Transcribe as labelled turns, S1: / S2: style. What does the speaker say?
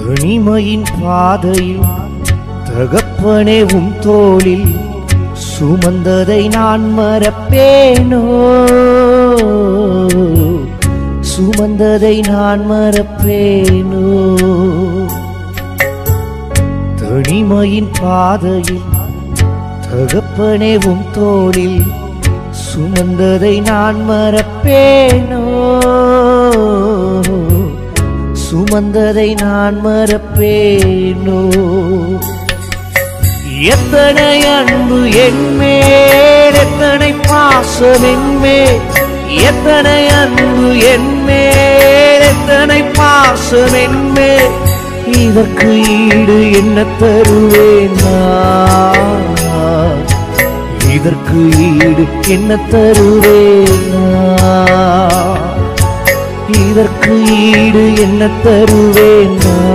S1: தனிமையின் பாதையில் தகப்பனே உம் தோளில் சுமந்ததை நான் மறப்பேனோ, சுமந்ததை நான் மறப்பேனோ. தனிமையின் பாதையில் தகப்பனே உம் தோளில் சுமந்ததை நான் மறப்பேனோ, சுமந்ததை நான் மறப்பேனோ. எத்தனை அன்பு என்மேல், எத்தனை பாசம் என்மேல், எத்தனை அன்பு என்மேல், எத்தனை பாசம் என்மேல். இதற்கு ஈடு என்ன தருவேன் நான், இதற்கு ஈடு என்ன தருவேன் நான், இதற்கு ஈடு என்ன தருவேன் நான்.